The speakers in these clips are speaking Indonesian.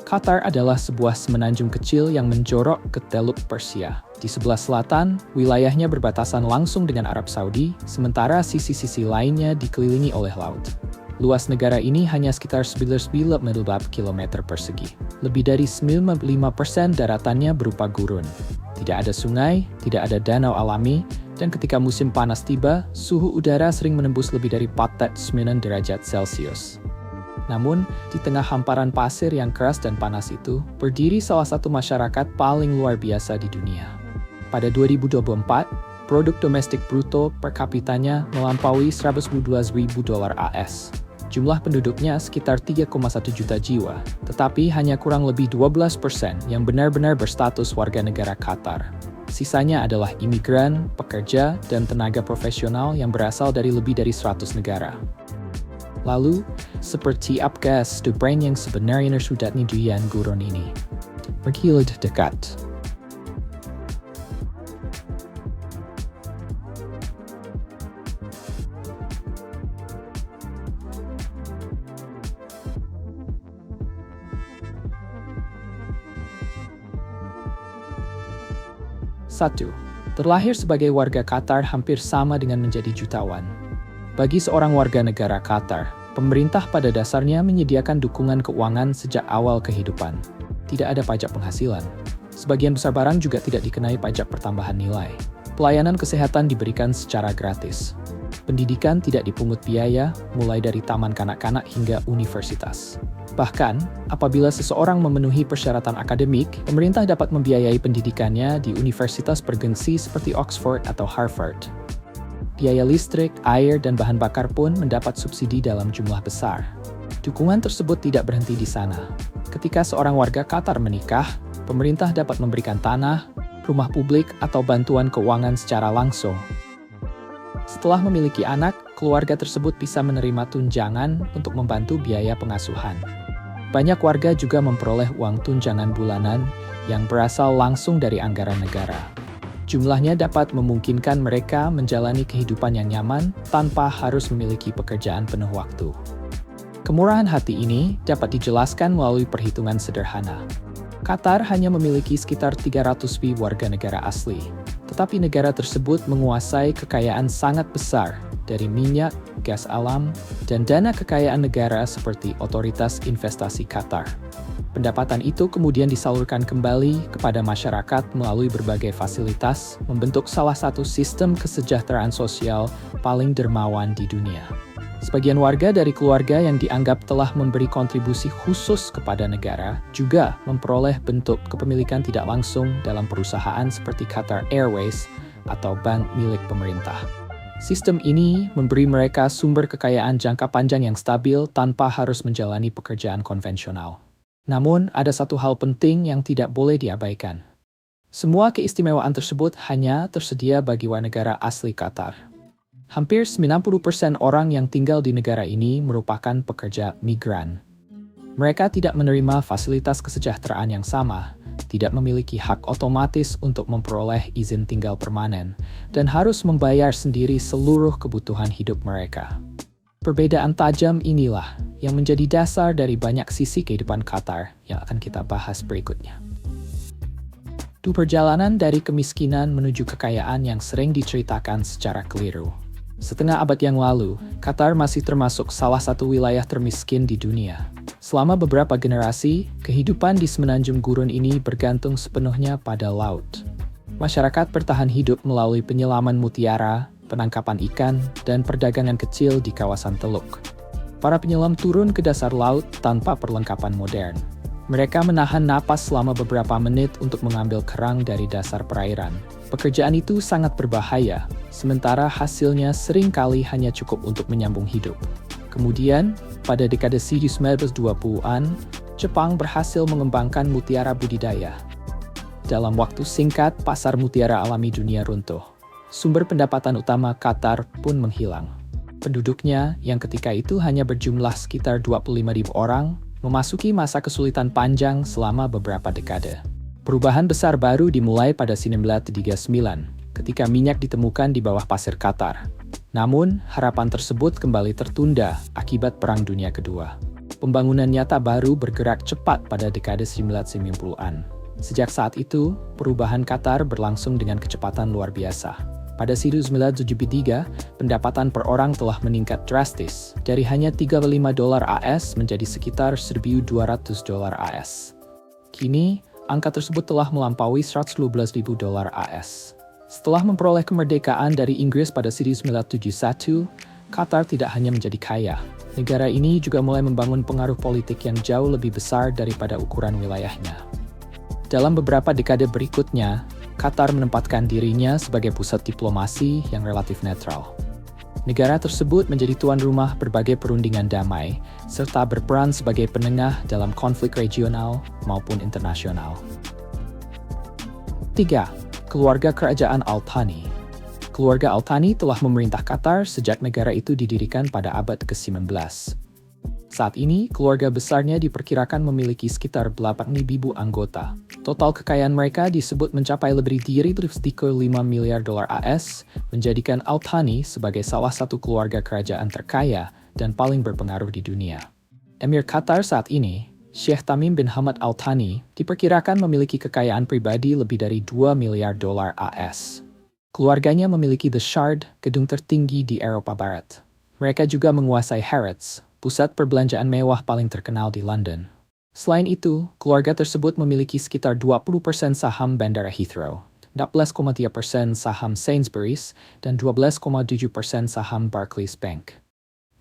Qatar adalah sebuah semenanjung kecil yang menjorok ke Teluk Persia. Di sebelah selatan, wilayahnya berbatasan langsung dengan Arab Saudi, sementara sisi-sisi lainnya dikelilingi oleh laut. Luas negara ini hanya sekitar 99 km persegi. Lebih dari 95% daratannya berupa gurun. Tidak ada sungai, tidak ada danau alami, dan ketika musim panas tiba, suhu udara sering menembus lebih dari 49 derajat Celcius. Namun, di tengah hamparan pasir yang keras dan panas itu, berdiri salah satu masyarakat paling luar biasa di dunia. Pada 2024, produk domestik bruto per kapitanya melampaui $112.000 AS. Jumlah penduduknya sekitar 3,1 juta jiwa, tetapi hanya kurang lebih 12% yang benar-benar berstatus warga negara Qatar. Sisanya adalah imigran, pekerja, dan tenaga profesional yang berasal dari lebih dari 100 negara. Lalu, seperti apakah brain yang sebenarnya sudah diduyan gurun ini? Pergi lebih dekat. Satu, terlahir sebagai warga Qatar hampir sama dengan menjadi jutawan. Bagi seorang warga negara Qatar, pemerintah pada dasarnya menyediakan dukungan keuangan sejak awal kehidupan. Tidak ada pajak penghasilan. Sebagian besar barang juga tidak dikenai pajak pertambahan nilai. Pelayanan kesehatan diberikan secara gratis. Pendidikan tidak dipungut biaya, mulai dari taman kanak-kanak hingga universitas. Bahkan, apabila seseorang memenuhi persyaratan akademik, pemerintah dapat membiayai pendidikannya di universitas bergengsi seperti Oxford atau Harvard. Biaya listrik, air, dan bahan bakar pun mendapat subsidi dalam jumlah besar. Dukungan tersebut tidak berhenti di sana. Ketika seorang warga Qatar menikah, pemerintah dapat memberikan tanah, rumah publik, atau bantuan keuangan secara langsung. Setelah memiliki anak, keluarga tersebut bisa menerima tunjangan untuk membantu biaya pengasuhan. Banyak warga juga memperoleh uang tunjangan bulanan yang berasal langsung dari anggaran negara. Jumlahnya dapat memungkinkan mereka menjalani kehidupan yang nyaman tanpa harus memiliki pekerjaan penuh waktu. Kemurahan hati ini dapat dijelaskan melalui perhitungan sederhana. Qatar hanya memiliki sekitar 300.000 warga negara asli, tetapi negara tersebut menguasai kekayaan sangat besar dari minyak, gas alam, dan dana kekayaan negara seperti Otoritas Investasi Qatar. Pendapatan itu kemudian disalurkan kembali kepada masyarakat melalui berbagai fasilitas, membentuk salah satu sistem kesejahteraan sosial paling dermawan di dunia. Sebagian warga dari keluarga yang dianggap telah memberi kontribusi khusus kepada negara juga memperoleh bentuk kepemilikan tidak langsung dalam perusahaan seperti Qatar Airways atau bank milik pemerintah. Sistem ini memberi mereka sumber kekayaan jangka panjang yang stabil tanpa harus menjalani pekerjaan konvensional. Namun, ada satu hal penting yang tidak boleh diabaikan. Semua keistimewaan tersebut hanya tersedia bagi warga negara asli Qatar. Hampir 90% orang yang tinggal di negara ini merupakan pekerja migran. Mereka tidak menerima fasilitas kesejahteraan yang sama, tidak memiliki hak otomatis untuk memperoleh izin tinggal permanen, dan harus membayar sendiri seluruh kebutuhan hidup mereka. Perbedaan tajam inilah yang menjadi dasar dari banyak sisi kehidupan Qatar yang akan kita bahas berikutnya. Perjalanan dari kemiskinan menuju kekayaan yang sering diceritakan secara keliru. Setengah abad yang lalu, Qatar masih termasuk salah satu wilayah termiskin di dunia. Selama beberapa generasi, kehidupan di semenanjung gurun ini bergantung sepenuhnya pada laut. Masyarakat bertahan hidup melalui penyelaman mutiara, penangkapan ikan, dan perdagangan kecil di kawasan teluk. Para penyelam turun ke dasar laut tanpa perlengkapan modern. Mereka menahan napas selama beberapa menit untuk mengambil kerang dari dasar perairan. Pekerjaan itu sangat berbahaya, sementara hasilnya seringkali hanya cukup untuk menyambung hidup. Kemudian, pada dekade 1920-an, Jepang berhasil mengembangkan mutiara budidaya. Dalam waktu singkat, pasar mutiara alami dunia runtuh. Sumber pendapatan utama Qatar pun menghilang. Penduduknya, yang ketika itu hanya berjumlah sekitar 25.000 orang, memasuki masa kesulitan panjang selama beberapa dekade. Perubahan besar baru dimulai pada 1939, ketika minyak ditemukan di bawah pasir Qatar. Namun, harapan tersebut kembali tertunda akibat Perang Dunia Kedua. Pembangunan nyata baru bergerak cepat pada dekade 1990-an. Sejak saat itu, perubahan Qatar berlangsung dengan kecepatan luar biasa. Pada 1973, pendapatan per orang telah meningkat drastis, dari hanya $35 AS menjadi sekitar $1.200 AS. Kini, angka tersebut telah melampaui $112.000 AS. Setelah memperoleh kemerdekaan dari Inggris pada 1971, Qatar tidak hanya menjadi kaya. Negara ini juga mulai membangun pengaruh politik yang jauh lebih besar daripada ukuran wilayahnya. Dalam beberapa dekade berikutnya, Qatar menempatkan dirinya sebagai pusat diplomasi yang relatif netral. Negara tersebut menjadi tuan rumah berbagai perundingan damai, serta berperan sebagai penengah dalam konflik regional maupun internasional. 3. Keluarga Kerajaan Al Thani. Keluarga Al Thani telah memerintah Qatar sejak negara itu didirikan pada abad ke-19. Saat ini, keluarga besarnya diperkirakan memiliki sekitar 8.000 anggota. Total kekayaan mereka disebut mencapai lebih dari $5 miliar AS, menjadikan Al Thani sebagai salah satu keluarga kerajaan terkaya dan paling berpengaruh di dunia. Emir Qatar saat ini, Sheikh Tamim bin Hamad Al Thani, diperkirakan memiliki kekayaan pribadi lebih dari $2 miliar AS. Keluarganya memiliki The Shard, gedung tertinggi di Eropa Barat. Mereka juga menguasai Harrods, pusat perbelanjaan mewah paling terkenal di London. Selain itu, keluarga tersebut memiliki sekitar 20% saham Bandara Heathrow, 14,3% saham Sainsbury's, dan 12,7% saham Barclays Bank.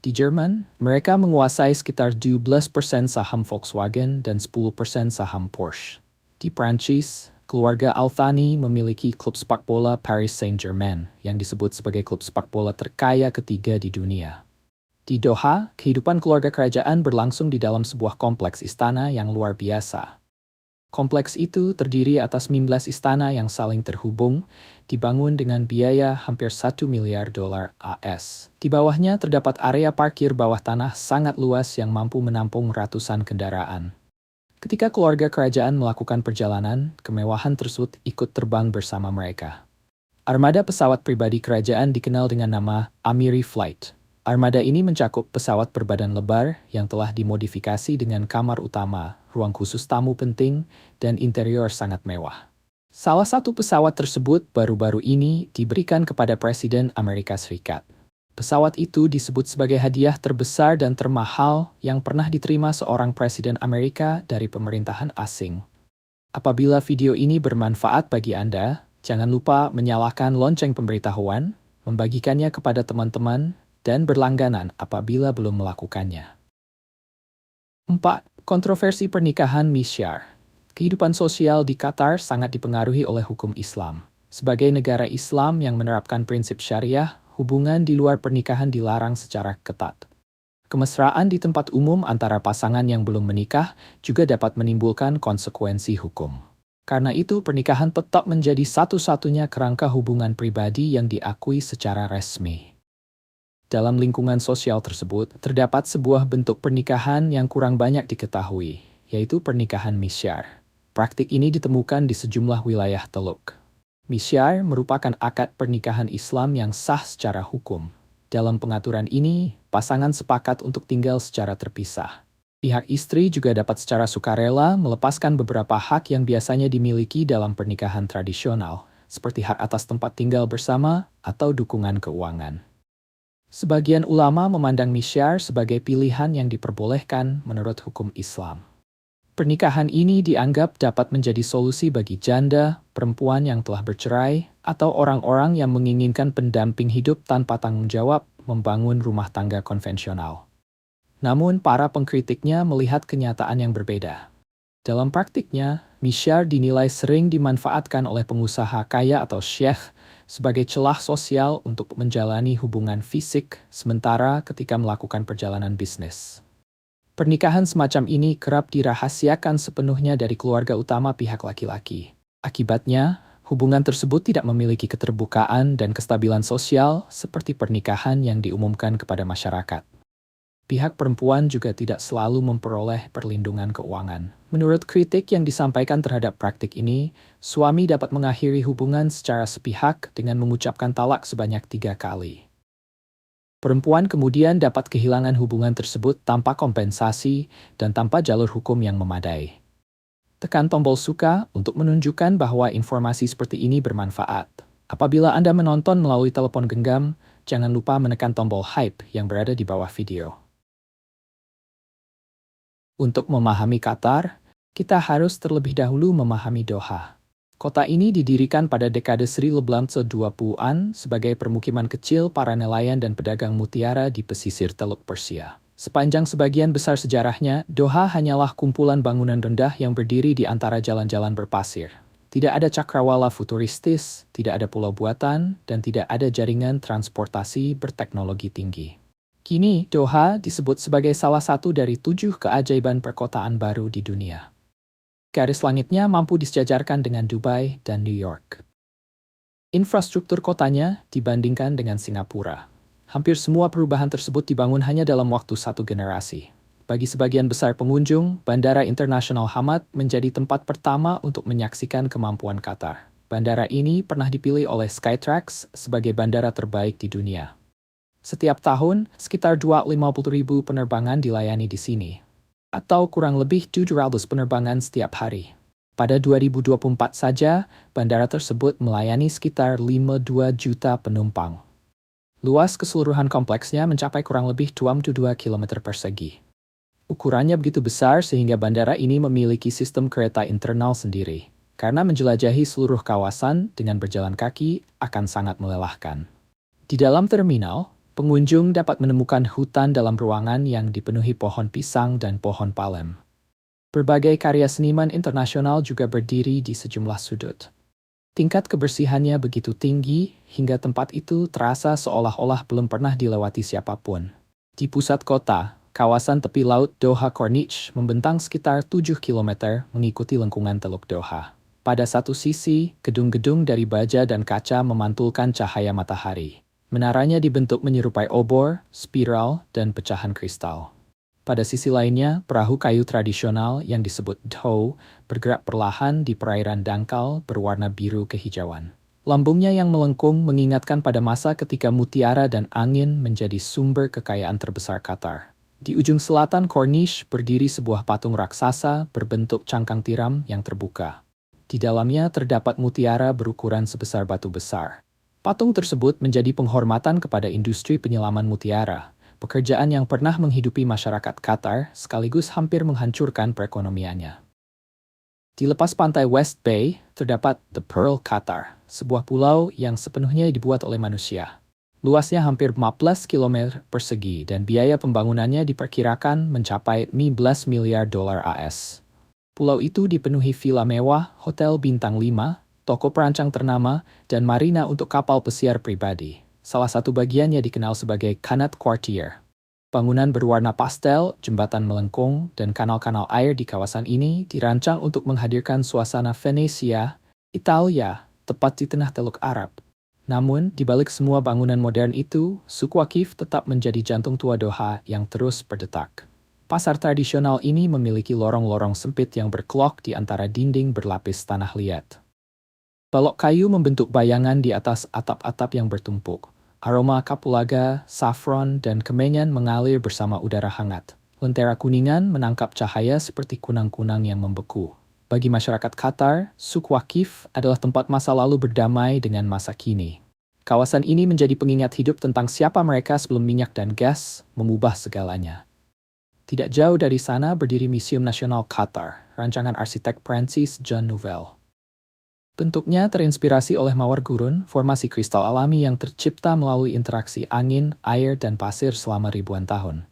Di Jerman, mereka menguasai sekitar 12% saham Volkswagen dan 10% saham Porsche. Di Prancis, keluarga Al Thani memiliki klub sepak bola Paris Saint-Germain yang disebut sebagai klub sepak bola terkaya ketiga di dunia. Di Doha, kehidupan keluarga kerajaan berlangsung di dalam sebuah kompleks istana yang luar biasa. Kompleks itu terdiri atas 15 istana yang saling terhubung, dibangun dengan biaya hampir $1 miliar AS. Di bawahnya terdapat area parkir bawah tanah sangat luas yang mampu menampung ratusan kendaraan. Ketika keluarga kerajaan melakukan perjalanan, kemewahan tersebut ikut terbang bersama mereka. Armada pesawat pribadi kerajaan dikenal dengan nama Amiri Flight. Armada ini mencakup pesawat berbadan lebar yang telah dimodifikasi dengan kamar utama, ruang khusus tamu penting, dan interior sangat mewah. Salah satu pesawat tersebut baru-baru ini diberikan kepada Presiden Amerika Serikat. Pesawat itu disebut sebagai hadiah terbesar dan termahal yang pernah diterima seorang Presiden Amerika dari pemerintahan asing. Apabila video ini bermanfaat bagi Anda, jangan lupa menyalakan lonceng pemberitahuan, membagikannya kepada teman-teman, dan berlangganan apabila belum melakukannya. 4. Kontroversi pernikahan misyar. Kehidupan sosial di Qatar sangat dipengaruhi oleh hukum Islam. Sebagai negara Islam yang menerapkan prinsip syariah, hubungan di luar pernikahan dilarang secara ketat. Kemesraan di tempat umum antara pasangan yang belum menikah juga dapat menimbulkan konsekuensi hukum. Karena itu, pernikahan tetap menjadi satu-satunya kerangka hubungan pribadi yang diakui secara resmi. Dalam lingkungan sosial tersebut, terdapat sebuah bentuk pernikahan yang kurang banyak diketahui, yaitu pernikahan misyar. Praktik ini ditemukan di sejumlah wilayah Teluk. Misyar merupakan akad pernikahan Islam yang sah secara hukum. Dalam pengaturan ini, pasangan sepakat untuk tinggal secara terpisah. Pihak istri juga dapat secara sukarela melepaskan beberapa hak yang biasanya dimiliki dalam pernikahan tradisional, seperti hak atas tempat tinggal bersama atau dukungan keuangan. Sebagian ulama memandang misyar sebagai pilihan yang diperbolehkan menurut hukum Islam. Pernikahan ini dianggap dapat menjadi solusi bagi janda, perempuan yang telah bercerai, atau orang-orang yang menginginkan pendamping hidup tanpa tanggung jawab membangun rumah tangga konvensional. Namun, para pengkritiknya melihat kenyataan yang berbeda. Dalam praktiknya, misyar dinilai sering dimanfaatkan oleh pengusaha kaya atau syekh sebagai celah sosial untuk menjalani hubungan fisik, sementara ketika melakukan perjalanan bisnis. Pernikahan semacam ini kerap dirahasiakan sepenuhnya dari keluarga utama pihak laki-laki. Akibatnya, hubungan tersebut tidak memiliki keterbukaan dan kestabilan sosial seperti pernikahan yang diumumkan kepada masyarakat. Pihak perempuan juga tidak selalu memperoleh perlindungan keuangan. Menurut kritik yang disampaikan terhadap praktik ini, suami dapat mengakhiri hubungan secara sepihak dengan mengucapkan talak sebanyak 3 kali. Perempuan kemudian dapat kehilangan hubungan tersebut tanpa kompensasi dan tanpa jalur hukum yang memadai. Tekan tombol suka untuk menunjukkan bahwa informasi seperti ini bermanfaat. Apabila Anda menonton melalui telepon genggam, jangan lupa menekan tombol hype yang berada di bawah video. Untuk memahami Qatar, kita harus terlebih dahulu memahami Doha. Kota ini didirikan pada dekade 1920-an sebagai permukiman kecil para nelayan dan pedagang mutiara di pesisir Teluk Persia. Sepanjang sebagian besar sejarahnya, Doha hanyalah kumpulan bangunan rendah yang berdiri di antara jalan-jalan berpasir. Tidak ada cakrawala futuristis, tidak ada pulau buatan, dan tidak ada jaringan transportasi berteknologi tinggi. Kini, Doha disebut sebagai salah satu dari 7 keajaiban perkotaan baru di dunia. Garis langitnya mampu disejajarkan dengan Dubai dan New York. Infrastruktur kotanya dibandingkan dengan Singapura. Hampir semua perubahan tersebut dibangun hanya dalam waktu satu generasi. Bagi sebagian besar pengunjung, Bandara Internasional Hamad menjadi tempat pertama untuk menyaksikan kemampuan Qatar. Bandara ini pernah dipilih oleh Skytrax sebagai bandara terbaik di dunia. Setiap tahun, sekitar 250.000 penerbangan dilayani di sini, atau kurang lebih 700 penerbangan setiap hari. Pada 2024 saja, bandara tersebut melayani sekitar 52 juta penumpang. Luas keseluruhan kompleksnya mencapai kurang lebih 22 km persegi. Ukurannya begitu besar sehingga bandara ini memiliki sistem kereta internal sendiri. Karena menjelajahi seluruh kawasan dengan berjalan kaki akan sangat melelahkan. Di dalam terminal, pengunjung dapat menemukan hutan dalam ruangan yang dipenuhi pohon pisang dan pohon palem. Berbagai karya seniman internasional juga berdiri di sejumlah sudut. Tingkat kebersihannya begitu tinggi hingga tempat itu terasa seolah-olah belum pernah dilewati siapapun. Di pusat kota, kawasan tepi laut Doha Corniche membentang sekitar 7 km mengikuti lengkungan Teluk Doha. Pada satu sisi, gedung-gedung dari baja dan kaca memantulkan cahaya matahari. Menaranya dibentuk menyerupai obor, spiral, dan pecahan kristal. Pada sisi lainnya, perahu kayu tradisional yang disebut dhow bergerak perlahan di perairan dangkal berwarna biru kehijauan. Lambungnya yang melengkung mengingatkan pada masa ketika mutiara dan angin menjadi sumber kekayaan terbesar Qatar. Di ujung selatan Corniche berdiri sebuah patung raksasa berbentuk cangkang tiram yang terbuka. Di dalamnya terdapat mutiara berukuran sebesar batu besar. Patung tersebut menjadi penghormatan kepada industri penyelaman mutiara, pekerjaan yang pernah menghidupi masyarakat Qatar sekaligus hampir menghancurkan perekonomiannya. Di lepas pantai West Bay, terdapat The Pearl Qatar, sebuah pulau yang sepenuhnya dibuat oleh manusia. Luasnya hampir 15 km persegi dan biaya pembangunannya diperkirakan mencapai $15 miliar AS. Pulau itu dipenuhi villa mewah, hotel bintang 5, toko perancang ternama, dan marina untuk kapal pesiar pribadi. Salah satu bagiannya dikenal sebagai Qanat Quartier. Bangunan berwarna pastel, jembatan melengkung, dan kanal-kanal air di kawasan ini dirancang untuk menghadirkan suasana Venesia, Italia, tepat di tengah Teluk Arab. Namun, di balik semua bangunan modern itu, Souq Waqif tetap menjadi jantung tua Doha yang terus berdetak. Pasar tradisional ini memiliki lorong-lorong sempit yang berkelok di antara dinding berlapis tanah liat. Balok kayu membentuk bayangan di atas atap-atap yang bertumpuk. Aroma kapulaga, saffron, dan kemenyan mengalir bersama udara hangat. Lentera kuningan menangkap cahaya seperti kunang-kunang yang membeku. Bagi masyarakat Qatar, Souq Waqif adalah tempat masa lalu berdamai dengan masa kini. Kawasan ini menjadi pengingat hidup tentang siapa mereka sebelum minyak dan gas mengubah segalanya. Tidak jauh dari sana berdiri Museum Nasional Qatar, rancangan arsitek Prancis John Nouvel. Bentuknya terinspirasi oleh mawar gurun, formasi kristal alami yang tercipta melalui interaksi angin, air, dan pasir selama ribuan tahun.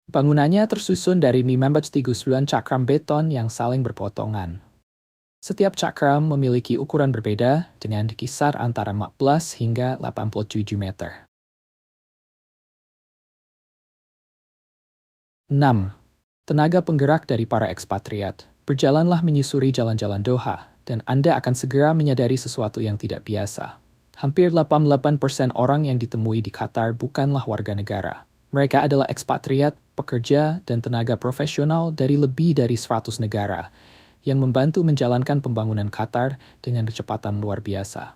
Bangunannya tersusun dari 39 cakram beton yang saling berpotongan. Setiap cakram memiliki ukuran berbeda dengan kisar antara 14 hingga 87 meter. 6. Tenaga penggerak dari para ekspatriat. Berjalanlah menyusuri jalan-jalan Doha, dan Anda akan segera menyadari sesuatu yang tidak biasa. Hampir 88% orang yang ditemui di Qatar bukanlah warga negara. Mereka adalah ekspatriat, pekerja, dan tenaga profesional dari lebih dari 100 negara yang membantu menjalankan pembangunan Qatar dengan kecepatan luar biasa.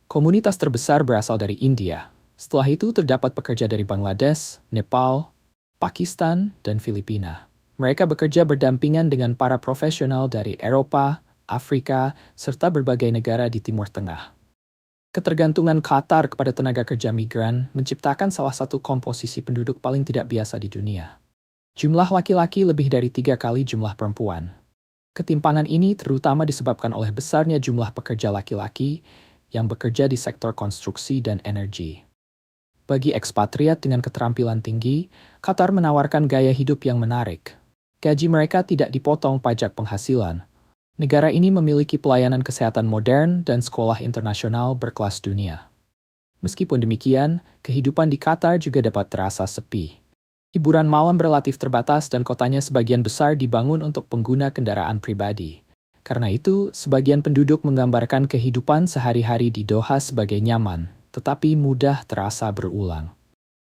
Komunitas terbesar berasal dari India. Setelah itu terdapat pekerja dari Bangladesh, Nepal, Pakistan, dan Filipina. Mereka bekerja berdampingan dengan para profesional dari Eropa, Afrika, serta berbagai negara di Timur Tengah. Ketergantungan Qatar kepada tenaga kerja migran menciptakan salah satu komposisi penduduk paling tidak biasa di dunia. Jumlah laki-laki lebih dari 3 kali jumlah perempuan. Ketimpangan ini terutama disebabkan oleh besarnya jumlah pekerja laki-laki yang bekerja di sektor konstruksi dan energi. Bagi ekspatriat dengan keterampilan tinggi, Qatar menawarkan gaya hidup yang menarik. Gaji mereka tidak dipotong pajak penghasilan. Negara ini memiliki pelayanan kesehatan modern dan sekolah internasional berkelas dunia. Meskipun demikian, kehidupan di Qatar juga dapat terasa sepi. Hiburan malam relatif terbatas dan kotanya sebagian besar dibangun untuk pengguna kendaraan pribadi. Karena itu, sebagian penduduk menggambarkan kehidupan sehari-hari di Doha sebagai nyaman, tetapi mudah terasa berulang.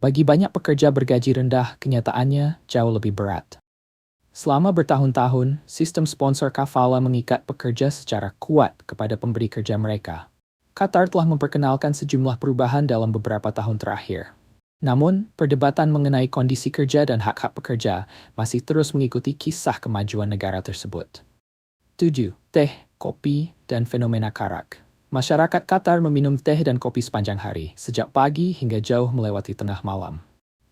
Bagi banyak pekerja bergaji rendah, kenyataannya jauh lebih berat. Selama bertahun-tahun, sistem sponsor kafala mengikat pekerja secara kuat kepada pemberi kerja mereka. Qatar telah memperkenalkan sejumlah perubahan dalam beberapa tahun terakhir. Namun, perdebatan mengenai kondisi kerja dan hak-hak pekerja masih terus mengikuti kisah kemajuan negara tersebut. 7. Teh, kopi, dan fenomena karak. Masyarakat Qatar meminum teh dan kopi sepanjang hari, sejak pagi hingga jauh melewati tengah malam.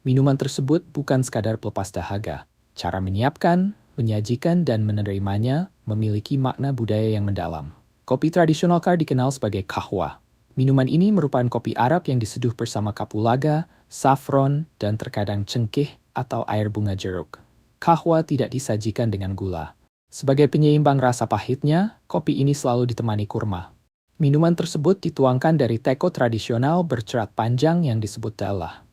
Minuman tersebut bukan sekadar pelepas dahaga. Cara menyiapkan, menyajikan, dan menerimanya memiliki makna budaya yang mendalam. Kopi tradisional Qatar dikenal sebagai kahwa. Minuman ini merupakan kopi Arab yang diseduh bersama kapulaga, saffron, dan terkadang cengkeh atau air bunga jeruk. Kahwa tidak disajikan dengan gula. Sebagai penyeimbang rasa pahitnya, kopi ini selalu ditemani kurma. Minuman tersebut dituangkan dari teko tradisional bercerat panjang yang disebut dalah.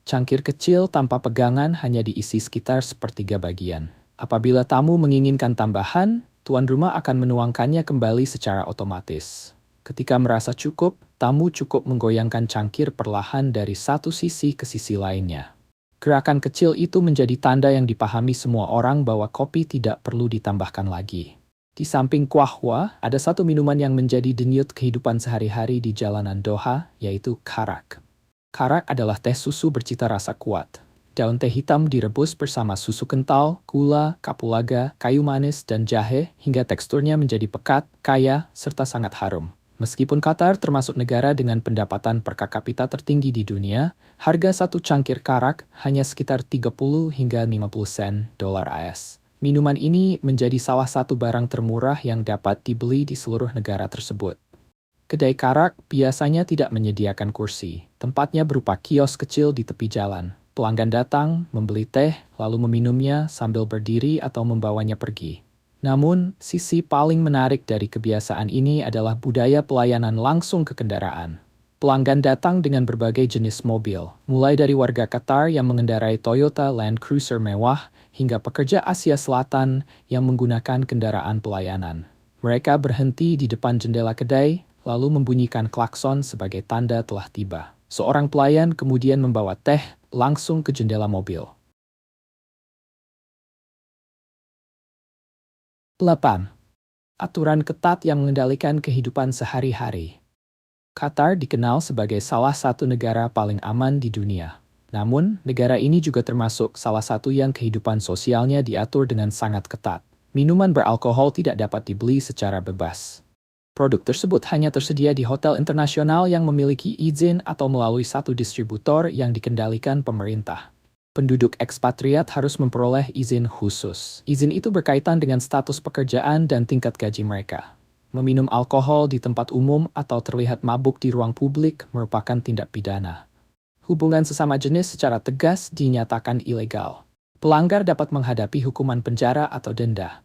Cangkir kecil tanpa pegangan hanya diisi sekitar sepertiga bagian. Apabila tamu menginginkan tambahan, tuan rumah akan menuangkannya kembali secara otomatis. Ketika merasa cukup, tamu cukup menggoyangkan cangkir perlahan dari satu sisi ke sisi lainnya. Gerakan kecil itu menjadi tanda yang dipahami semua orang bahwa kopi tidak perlu ditambahkan lagi. Di samping kahwa, ada satu minuman yang menjadi denyut kehidupan sehari-hari di jalanan Doha, yaitu karak. Karak adalah teh susu bercita rasa kuat. Daun teh hitam direbus bersama susu kental, gula, kapulaga, kayu manis, dan jahe hingga teksturnya menjadi pekat, kaya, serta sangat harum. Meskipun Qatar termasuk negara dengan pendapatan per kapita tertinggi di dunia, harga satu cangkir karak hanya sekitar 30 hingga 50 sen dolar AS. Minuman ini menjadi salah satu barang termurah yang dapat dibeli di seluruh negara tersebut. Kedai karak biasanya tidak menyediakan kursi. Tempatnya berupa kios kecil di tepi jalan. Pelanggan datang, membeli teh, lalu meminumnya sambil berdiri atau membawanya pergi. Namun, sisi paling menarik dari kebiasaan ini adalah budaya pelayanan langsung ke kendaraan. Pelanggan datang dengan berbagai jenis mobil, mulai dari warga Qatar yang mengendarai Toyota Land Cruiser mewah, hingga pekerja Asia Selatan yang menggunakan kendaraan pelayanan. Mereka berhenti di depan jendela kedai, lalu membunyikan klakson sebagai tanda telah tiba. Seorang pelayan kemudian membawa teh langsung ke jendela mobil. 8. Aturan ketat yang mengendalikan kehidupan sehari-hari. Qatar dikenal sebagai salah satu negara paling aman di dunia. Namun, negara ini juga termasuk salah satu yang kehidupan sosialnya diatur dengan sangat ketat. Minuman beralkohol tidak dapat dibeli secara bebas. Produk tersebut hanya tersedia di hotel internasional yang memiliki izin atau melalui satu distributor yang dikendalikan pemerintah. Penduduk ekspatriat harus memperoleh izin khusus. Izin itu berkaitan dengan status pekerjaan dan tingkat gaji mereka. Meminum alkohol di tempat umum atau terlihat mabuk di ruang publik merupakan tindak pidana. Hubungan sesama jenis secara tegas dinyatakan ilegal. Pelanggar dapat menghadapi hukuman penjara atau denda.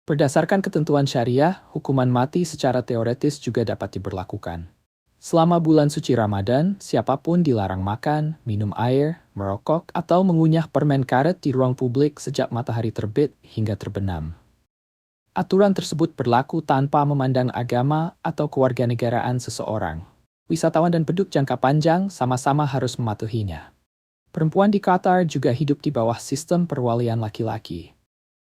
Berdasarkan ketentuan syariah, hukuman mati secara teoretis juga dapat diberlakukan. Selama bulan suci Ramadan, siapapun dilarang makan, minum air, merokok, atau mengunyah permen karet di ruang publik sejak matahari terbit hingga terbenam. Aturan tersebut berlaku tanpa memandang agama atau kewarganegaraan seseorang. Wisatawan dan penduduk jangka panjang sama-sama harus mematuhinya. Perempuan di Qatar juga hidup di bawah sistem perwalian laki-laki.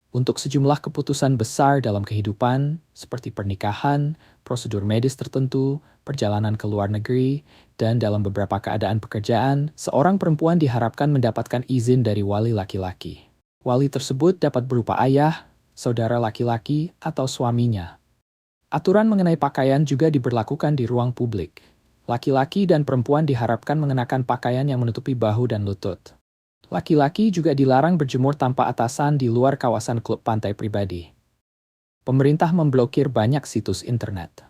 Untuk sejumlah keputusan besar dalam kehidupan, seperti pernikahan, prosedur medis tertentu, perjalanan ke luar negeri, dan dalam beberapa keadaan pekerjaan, seorang perempuan diharapkan mendapatkan izin dari wali laki-laki. Wali tersebut dapat berupa ayah, saudara laki-laki, atau suaminya. Aturan mengenai pakaian juga diberlakukan di ruang publik. Laki-laki dan perempuan diharapkan mengenakan pakaian yang menutupi bahu dan lutut. Laki-laki juga dilarang berjemur tanpa atasan di luar kawasan klub pantai pribadi. Pemerintah memblokir banyak situs internet.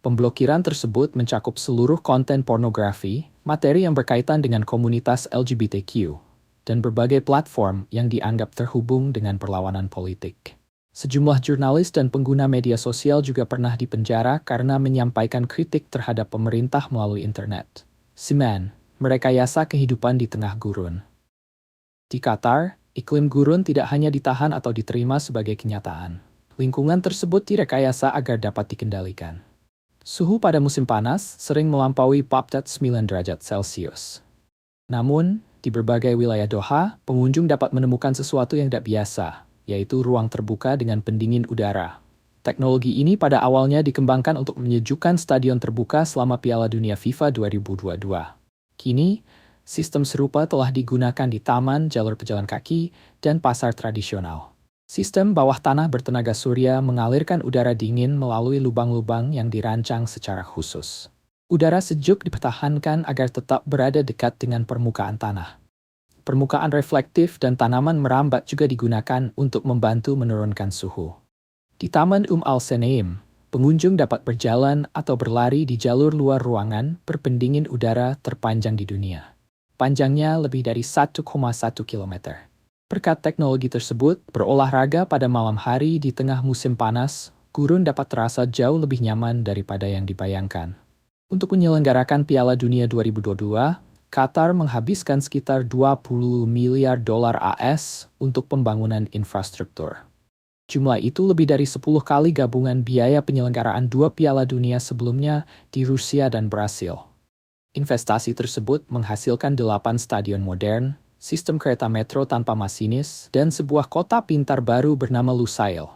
Pemblokiran tersebut mencakup seluruh konten pornografi, materi yang berkaitan dengan komunitas LGBTQ, dan berbagai platform yang dianggap terhubung dengan perlawanan politik. Sejumlah jurnalis dan pengguna media sosial juga pernah dipenjara karena menyampaikan kritik terhadap pemerintah melalui internet. Semen, merekayasa kehidupan di tengah gurun. Di Qatar, iklim gurun tidak hanya ditahan atau diterima sebagai kenyataan. Lingkungan tersebut direkayasa agar dapat dikendalikan. Suhu pada musim panas sering melampaui 49 derajat Celcius. Namun, di berbagai wilayah Doha, pengunjung dapat menemukan sesuatu yang tidak biasa, yaitu ruang terbuka dengan pendingin udara. Teknologi ini pada awalnya dikembangkan untuk menyejukkan stadion terbuka selama Piala Dunia FIFA 2022. Kini, sistem serupa telah digunakan di taman, jalur pejalan kaki, dan pasar tradisional. Sistem bawah tanah bertenaga surya mengalirkan udara dingin melalui lubang-lubang yang dirancang secara khusus. Udara sejuk dipertahankan agar tetap berada dekat dengan permukaan tanah. Permukaan reflektif dan tanaman merambat juga digunakan untuk membantu menurunkan suhu. Di Taman Al-Senaim, pengunjung dapat berjalan atau berlari di jalur luar ruangan berpendingin udara terpanjang di dunia. Panjangnya lebih dari 1,1 km. Berkat teknologi tersebut, berolahraga pada malam hari di tengah musim panas, gurun dapat terasa jauh lebih nyaman daripada yang dibayangkan. Untuk menyelenggarakan Piala Dunia 2022, Qatar menghabiskan sekitar 20 miliar dolar AS untuk pembangunan infrastruktur. Jumlah itu lebih dari 10 kali gabungan biaya penyelenggaraan 2 Piala Dunia sebelumnya di Rusia dan Brasil. Investasi tersebut menghasilkan 8 stadion modern, sistem kereta metro tanpa masinis, dan sebuah kota pintar baru bernama Lusail.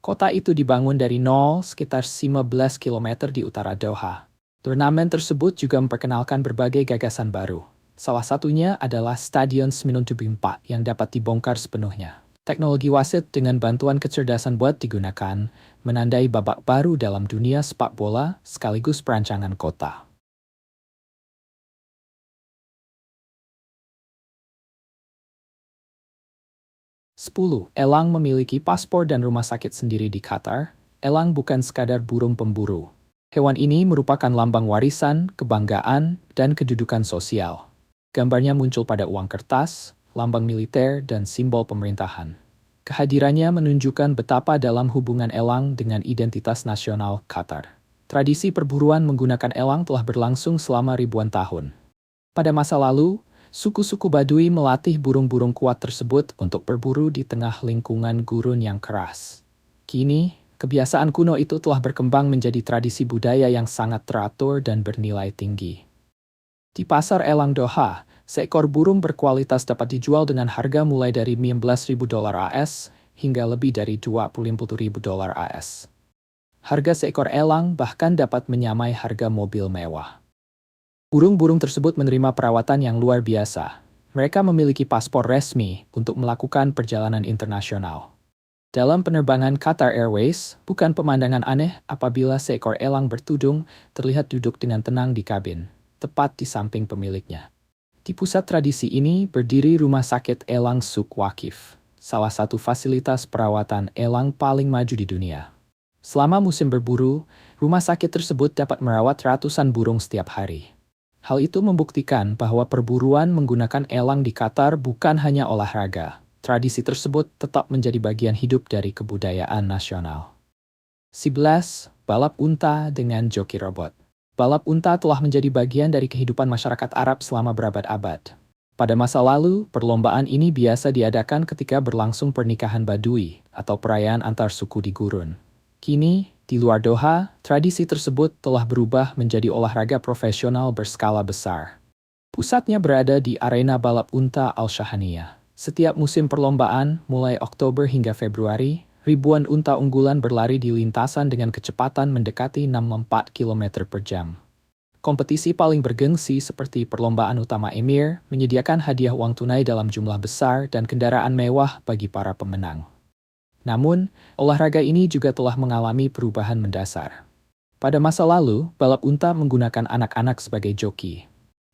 Kota itu dibangun dari nol sekitar 15 km di utara Doha. Turnamen tersebut juga memperkenalkan berbagai gagasan baru. Salah satunya adalah Stadion Seminung Tubing 4 yang dapat dibongkar sepenuhnya. Teknologi wasit dengan bantuan kecerdasan buat digunakan, menandai babak baru dalam dunia sepak bola sekaligus perancangan kota. 10. Elang memiliki paspor dan rumah sakit sendiri di Qatar. Elang bukan sekadar burung pemburu. Hewan ini merupakan lambang warisan, kebanggaan, dan kedudukan sosial. Gambarnya muncul pada uang kertas, lambang militer, dan simbol pemerintahan. Kehadirannya menunjukkan betapa dalam hubungan elang dengan identitas nasional Qatar. Tradisi perburuan menggunakan elang telah berlangsung selama ribuan tahun. Pada masa lalu, suku-suku Badui melatih burung-burung kuat tersebut untuk berburu di tengah lingkungan gurun yang keras. Kini, kebiasaan kuno itu telah berkembang menjadi tradisi budaya yang sangat teratur dan bernilai tinggi. Di pasar elang Doha, seekor burung berkualitas dapat dijual dengan harga mulai dari $15.000 AS hingga lebih dari $20.000 AS. Harga seekor elang bahkan dapat menyamai harga mobil mewah. Burung-burung tersebut menerima perawatan yang luar biasa. Mereka memiliki paspor resmi untuk melakukan perjalanan internasional. Dalam penerbangan Qatar Airways, bukan pemandangan aneh apabila seekor elang bertudung terlihat duduk dengan tenang di kabin, tepat di samping pemiliknya. Di pusat tradisi ini berdiri Rumah Sakit Elang Suk Waqif, salah satu fasilitas perawatan elang paling maju di dunia. Selama musim berburu, rumah sakit tersebut dapat merawat ratusan burung setiap hari. Hal itu membuktikan bahwa perburuan menggunakan elang di Qatar bukan hanya olahraga. Tradisi tersebut tetap menjadi bagian hidup dari kebudayaan nasional. 11. Balap unta dengan joki robot. Balap unta telah menjadi bagian dari kehidupan masyarakat Arab selama berabad-abad. Pada masa lalu, perlombaan ini biasa diadakan ketika berlangsung pernikahan Badui atau perayaan antar suku di gurun. Kini, di luar Doha, tradisi tersebut telah berubah menjadi olahraga profesional berskala besar. Pusatnya berada di arena balap unta Al-Shahaniyah. Setiap musim perlombaan, mulai Oktober hingga Februari, ribuan unta unggulan berlari di lintasan dengan kecepatan mendekati 64 km per jam. Kompetisi paling bergengsi seperti perlombaan utama Emir menyediakan hadiah uang tunai dalam jumlah besar dan kendaraan mewah bagi para pemenang. Namun, olahraga ini juga telah mengalami perubahan mendasar. Pada masa lalu, balap unta menggunakan anak-anak sebagai joki.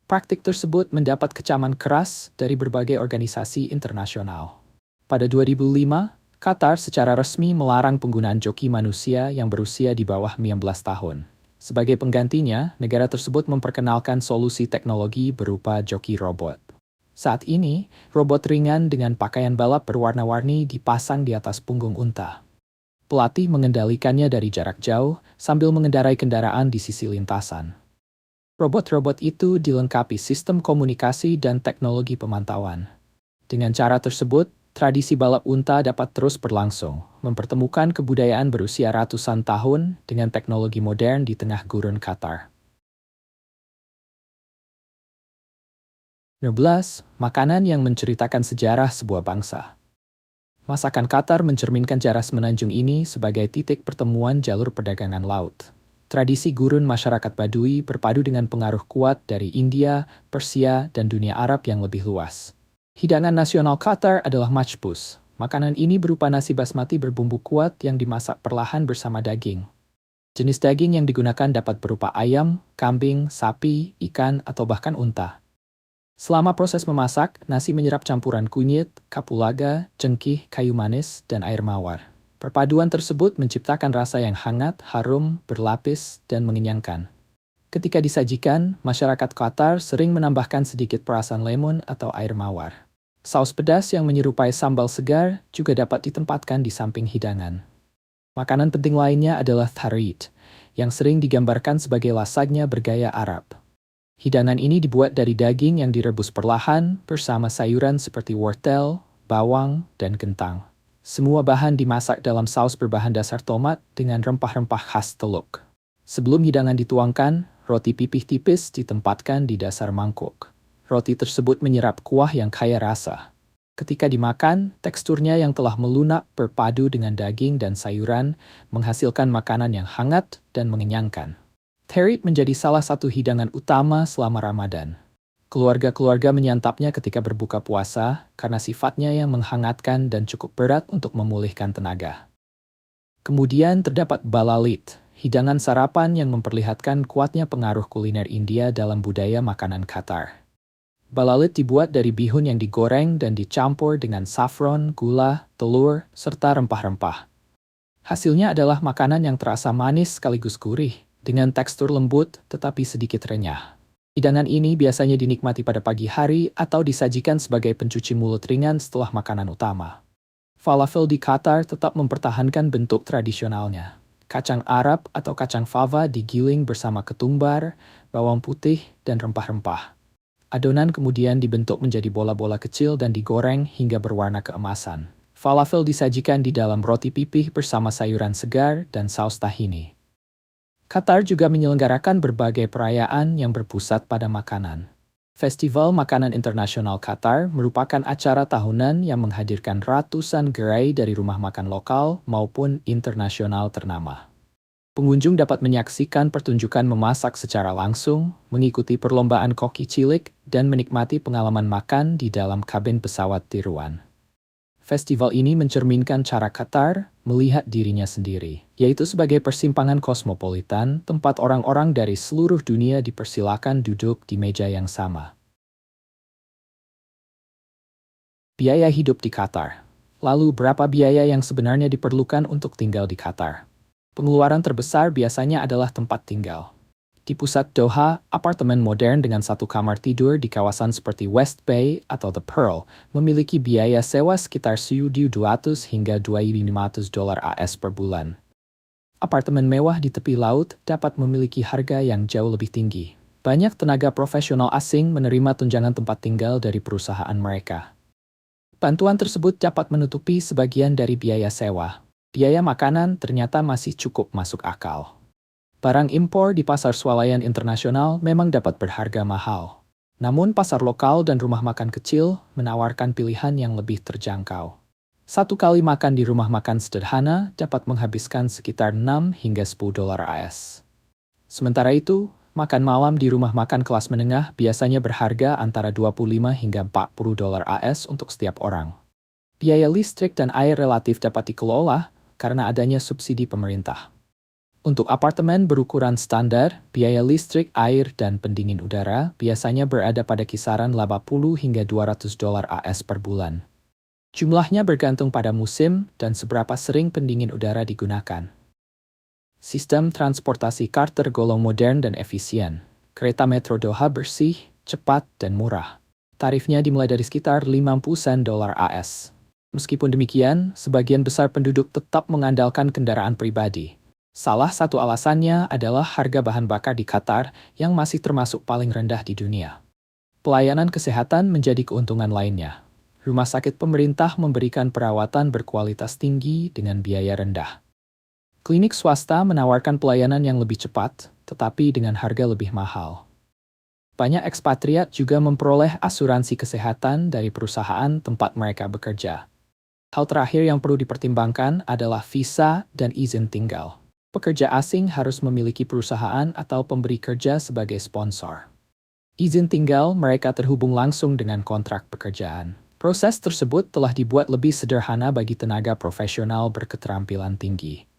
Praktik tersebut mendapat kecaman keras dari berbagai organisasi internasional. Pada 2005, Qatar secara resmi melarang penggunaan joki manusia yang berusia di bawah 19 tahun. Sebagai penggantinya, negara tersebut memperkenalkan solusi teknologi berupa joki robot. Saat ini, robot ringan dengan pakaian balap berwarna-warni dipasang di atas punggung unta. Pelatih mengendalikannya dari jarak jauh sambil mengendarai kendaraan di sisi lintasan. Robot-robot itu dilengkapi sistem komunikasi dan teknologi pemantauan. Dengan cara tersebut, tradisi balap unta dapat terus berlangsung, mempertemukan kebudayaan berusia ratusan tahun dengan teknologi modern di tengah gurun Qatar. 12. Makanan yang menceritakan sejarah sebuah bangsa. Masakan Qatar mencerminkan sejarah semenanjung ini sebagai titik pertemuan jalur perdagangan laut. Tradisi gurun masyarakat Badui berpadu dengan pengaruh kuat dari India, Persia, dan dunia Arab yang lebih luas. Hidangan nasional Qatar adalah majbous. Makanan ini berupa nasi basmati berbumbu kuat yang dimasak perlahan bersama daging. Jenis daging yang digunakan dapat berupa ayam, kambing, sapi, ikan, atau bahkan unta. Selama proses memasak, nasi menyerap campuran kunyit, kapulaga, cengkih, kayu manis, dan air mawar. Perpaduan tersebut menciptakan rasa yang hangat, harum, berlapis, dan mengenyangkan. Ketika disajikan, masyarakat Qatar sering menambahkan sedikit perasan lemon atau air mawar. Saus pedas yang menyerupai sambal segar juga dapat ditempatkan di samping hidangan. Makanan penting lainnya adalah tharid, yang sering digambarkan sebagai lasagna bergaya Arab. Hidangan ini dibuat dari daging yang direbus perlahan bersama sayuran seperti wortel, bawang, dan kentang. Semua bahan dimasak dalam saus berbahan dasar tomat dengan rempah-rempah khas Teluk. Sebelum hidangan dituangkan, roti pipih tipis ditempatkan di dasar mangkuk. Roti tersebut menyerap kuah yang kaya rasa. Ketika dimakan, teksturnya yang telah melunak berpadu dengan daging dan sayuran menghasilkan makanan yang hangat dan mengenyangkan. Tharid menjadi salah satu hidangan utama selama Ramadan. Keluarga-keluarga menyantapnya ketika berbuka puasa karena sifatnya yang menghangatkan dan cukup berat untuk memulihkan tenaga. Kemudian terdapat balalit, hidangan sarapan yang memperlihatkan kuatnya pengaruh kuliner India dalam budaya makanan Qatar. Balalit dibuat dari bihun yang digoreng dan dicampur dengan saffron, gula, telur, serta rempah-rempah. Hasilnya adalah makanan yang terasa manis sekaligus gurih, dengan tekstur lembut tetapi sedikit renyah. Hidangan ini biasanya dinikmati pada pagi hari atau disajikan sebagai pencuci mulut ringan setelah makanan utama. Falafel di Qatar tetap mempertahankan bentuk tradisionalnya. Kacang Arab atau kacang fava digiling bersama ketumbar, bawang putih, dan rempah-rempah. Adonan kemudian dibentuk menjadi bola-bola kecil dan digoreng hingga berwarna keemasan. Falafel disajikan di dalam roti pipih bersama sayuran segar dan saus tahini. Qatar juga menyelenggarakan berbagai perayaan yang berpusat pada makanan. Festival Makanan Internasional Qatar merupakan acara tahunan yang menghadirkan ratusan gerai dari rumah makan lokal maupun internasional ternama. Pengunjung dapat menyaksikan pertunjukan memasak secara langsung, mengikuti perlombaan koki cilik, dan menikmati pengalaman makan di dalam kabin pesawat tiruan. Festival ini mencerminkan cara Qatar melihat dirinya sendiri, yaitu sebagai persimpangan kosmopolitan, tempat orang-orang dari seluruh dunia dipersilakan duduk di meja yang sama. Biaya hidup di Qatar. Lalu berapa biaya yang sebenarnya diperlukan untuk tinggal di Qatar? Pengeluaran terbesar biasanya adalah tempat tinggal. Di pusat Doha, apartemen modern dengan satu kamar tidur di kawasan seperti West Bay atau The Pearl memiliki biaya sewa sekitar $200 hingga $2.500 AS per bulan. Apartemen mewah di tepi laut dapat memiliki harga yang jauh lebih tinggi. Banyak tenaga profesional asing menerima tunjangan tempat tinggal dari perusahaan mereka. Bantuan tersebut dapat menutupi sebagian dari biaya sewa. Biaya makanan ternyata masih cukup masuk akal. Barang impor di pasar swalayan internasional memang dapat berharga mahal. Namun pasar lokal dan rumah makan kecil menawarkan pilihan yang lebih terjangkau. Satu kali makan di rumah makan sederhana dapat menghabiskan sekitar 6 hingga 10 dolar AS. Sementara itu, makan malam di rumah makan kelas menengah biasanya berharga antara 25 hingga 40 dolar AS untuk setiap orang. Biaya listrik dan air relatif dapat dikelola karena adanya subsidi pemerintah. Untuk apartemen berukuran standar, biaya listrik, air, dan pendingin udara biasanya berada pada kisaran 80 hingga 200 dolar AS per bulan. Jumlahnya bergantung pada musim dan seberapa sering pendingin udara digunakan. Sistem transportasi car tergolong modern dan efisien. Kereta Metro Doha bersih, cepat, dan murah. Tarifnya dimulai dari sekitar 50 sen dolar AS. Meskipun demikian, sebagian besar penduduk tetap mengandalkan kendaraan pribadi. Salah satu alasannya adalah harga bahan bakar di Qatar yang masih termasuk paling rendah di dunia. Pelayanan kesehatan menjadi keuntungan lainnya. Rumah sakit pemerintah memberikan perawatan berkualitas tinggi dengan biaya rendah. Klinik swasta menawarkan pelayanan yang lebih cepat, tetapi dengan harga lebih mahal. Banyak ekspatriat juga memperoleh asuransi kesehatan dari perusahaan tempat mereka bekerja. Hal terakhir yang perlu dipertimbangkan adalah visa dan izin tinggal. Pekerja asing harus memiliki perusahaan atau pemberi kerja sebagai sponsor. Izin tinggal mereka terhubung langsung dengan kontrak pekerjaan. Proses tersebut telah dibuat lebih sederhana bagi tenaga profesional berketerampilan tinggi.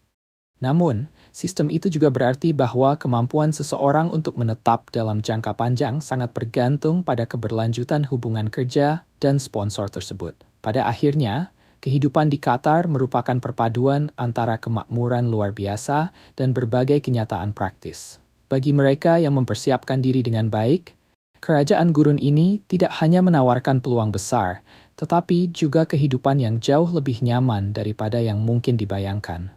Namun, sistem itu juga berarti bahwa kemampuan seseorang untuk menetap dalam jangka panjang sangat bergantung pada keberlanjutan hubungan kerja dan sponsor tersebut. Pada akhirnya, kehidupan di Qatar merupakan perpaduan antara kemakmuran luar biasa dan berbagai kenyataan praktis. Bagi mereka yang mempersiapkan diri dengan baik, kerajaan gurun ini tidak hanya menawarkan peluang besar, tetapi juga kehidupan yang jauh lebih nyaman daripada yang mungkin dibayangkan.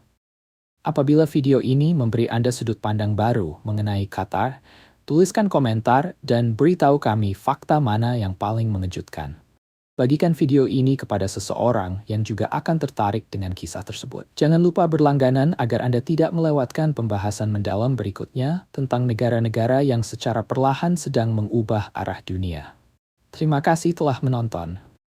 Apabila video ini memberi Anda sudut pandang baru mengenai Qatar, tuliskan komentar dan beritahu kami fakta mana yang paling mengejutkan. Bagikan video ini kepada seseorang yang juga akan tertarik dengan kisah tersebut. Jangan lupa berlangganan agar Anda tidak melewatkan pembahasan mendalam berikutnya tentang negara-negara yang secara perlahan sedang mengubah arah dunia. Terima kasih telah menonton.